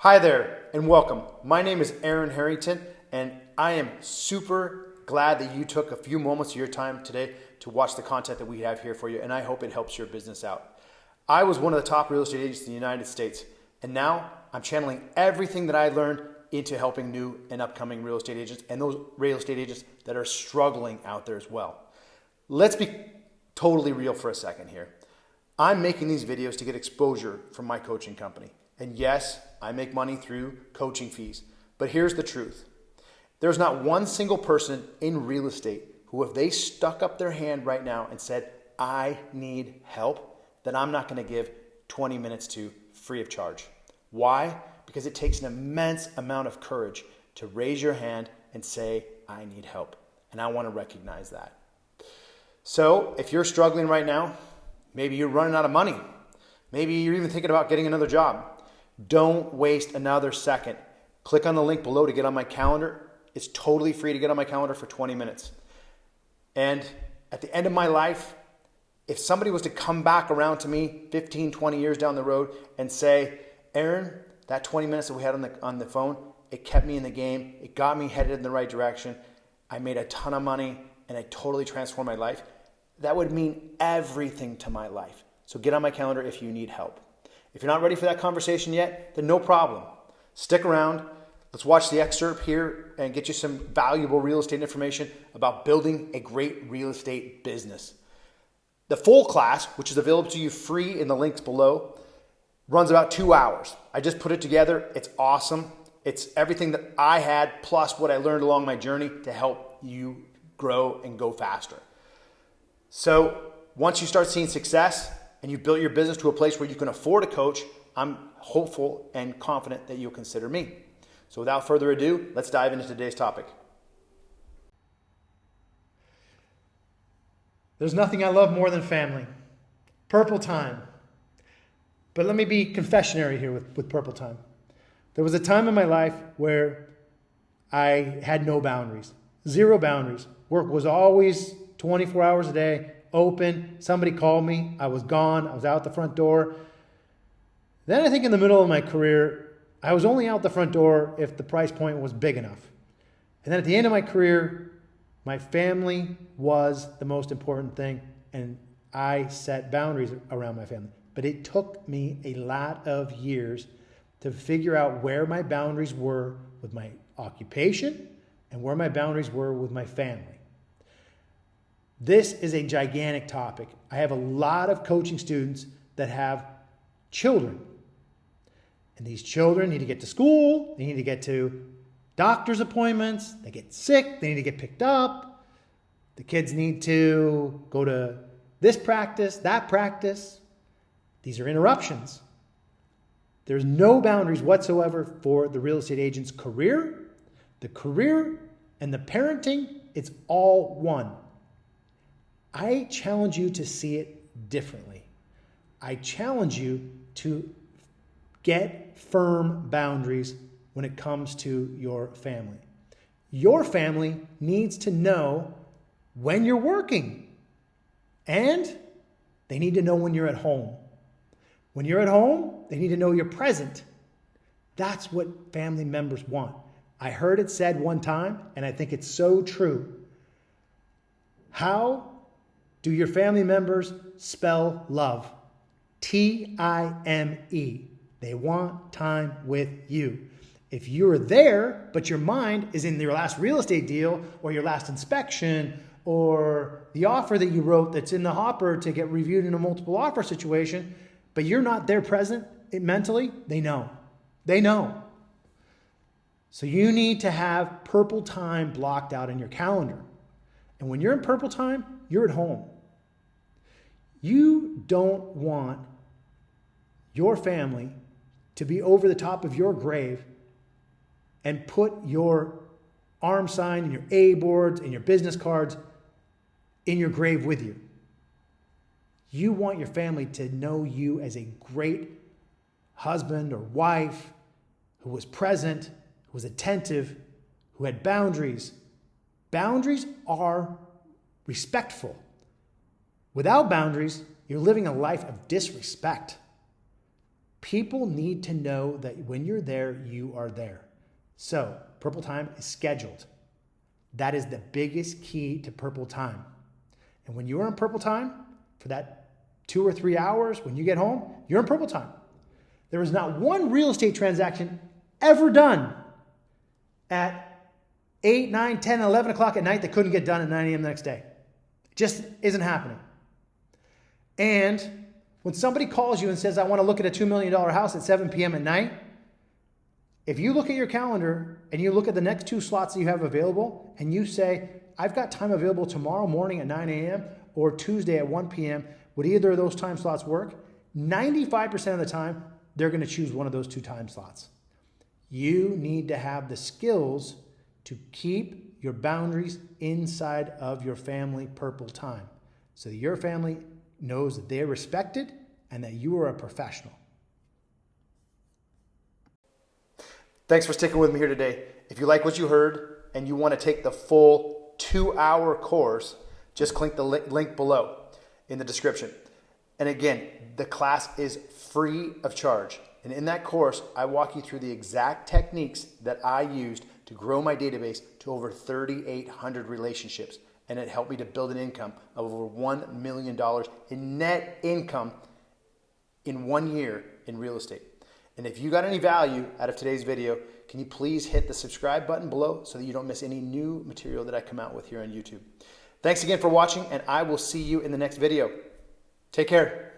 Hi there and welcome. My name is Aaron Harrington and I am super glad that you took a few moments of your time today to watch the content that we have here for you, and I hope it helps your business out. I was one of the top real estate agents in the United States, and now I'm channeling everything that I learned into helping new and upcoming real estate agents and those real estate agents that are struggling out there as well. Let's be totally real for a second here. I'm making these videos to get exposure from my coaching company. And yes, I make money through coaching fees. But here's the truth. There's not one single person in real estate who, if they stuck up their hand right now and said, I need help, then I'm not going to give 20 minutes to free of charge. Why? Because it takes an immense amount of courage to raise your hand and say, I need help. And I want to recognize that. So if you're struggling right now, maybe you're running out of money. Maybe you're even thinking about getting another job. Don't waste another second. Click on the link below to get on my calendar. It's totally free to get on my calendar for 20 minutes. And at the end of my life, if somebody was to come back around to me 15, 20 years down the road and say, Aaron, that 20 minutes that we had on the phone, it kept me in the game. It got me headed in the right direction. I made a ton of money and I totally transformed my life. That would mean everything to my life. So get on my calendar if you need help. If you're not ready for that conversation yet, then no problem. Stick around. Let's watch the excerpt here and get you some valuable real estate information about building a great real estate business. The full class, which is available to you free in the links below, runs about 2 hours. I just put it together. It's awesome. It's everything that I had plus what I learned along my journey to help you grow and go faster. So once you start seeing success and you've built your business to a place where you can afford a coach, I'm hopeful and confident that you'll consider me. So without further ado, let's dive into today's topic. There's nothing I love more than family. Purple time. But let me be confessionary here with purple time. There was a time in my life where I had no boundaries, zero boundaries. Work was always 24 hours a day, open. Somebody called me. I was gone. I was out the front door. Then I think in the middle of my career, I was only out the front door if the price point was big enough. And then at the end of my career, my family was the most important thing, and I set boundaries around my family. But it took me a lot of years to figure out where my boundaries were with my occupation and where my boundaries were with my family. This is a gigantic topic. I have a lot of coaching students that have children. And these children need to get to school. They need to get to doctor's appointments. They get sick. They need to get picked up. The kids need to go to this practice, that practice. These are interruptions. There's no boundaries whatsoever for the real estate agent's career. The career and the parenting, it's all one. I challenge you to see it differently. I challenge you to get firm boundaries when it comes to your family. Your family needs to know when you're working, and they need to know when you're at home. When you're at home, they need to know you're present. That's what family members want. I heard it said one time, and I think it's so true. How do your family members spell love? T-I-M-E. They want time with you. If you're there, but your mind is in your last real estate deal or your last inspection or the offer that you wrote that's in the hopper to get reviewed in a multiple offer situation, but you're not there present mentally, they know. They know. So you need to have purple time blocked out in your calendar. And when you're in purple time, you're at home. You don't want your family to be over the top of your grave and put your arm sign and your A boards and your business cards in your grave with you. You want your family to know you as a great husband or wife who was present, who was attentive, who had boundaries. Boundaries are respectful. Without boundaries, you're living a life of disrespect. People need to know that when you're there, you are there. So Purple Time is scheduled. That is the biggest key to Purple Time. And when you are in Purple Time for that 2 or 3 hours, when you get home, you're in Purple Time. There is not one real estate transaction ever done at 8, 9, 10, 11 o'clock at night that couldn't get done at 9 a.m. the next day. It just isn't happening. And when somebody calls you and says, I want to look at a $2 million house at 7 p.m. at night, if you look at your calendar and you look at the next 2 slots that you have available and you say, I've got time available tomorrow morning at 9 a.m. or Tuesday at 1 p.m., would either of those time slots work? 95% of the time, they're going to choose one of those 2 time slots. You need to have the skills to keep your boundaries inside of your family Purple Time so that your family knows that they're respected and that you are a professional. Thanks for sticking with me here today. If you like what you heard and you want to take the full 2-hour course, just click the link below in the description. And again, the class is free of charge. And in that course, I walk you through the exact techniques that I used to grow my database to over 3,800 relationships. And it helped me to build an income of over $1 million in net income in 1 year in real estate. And if you got any value out of today's video, can you please hit the subscribe button below so that you don't miss any new material that I come out with here on YouTube. Thanks again for watching, and I will see you in the next video. Take care.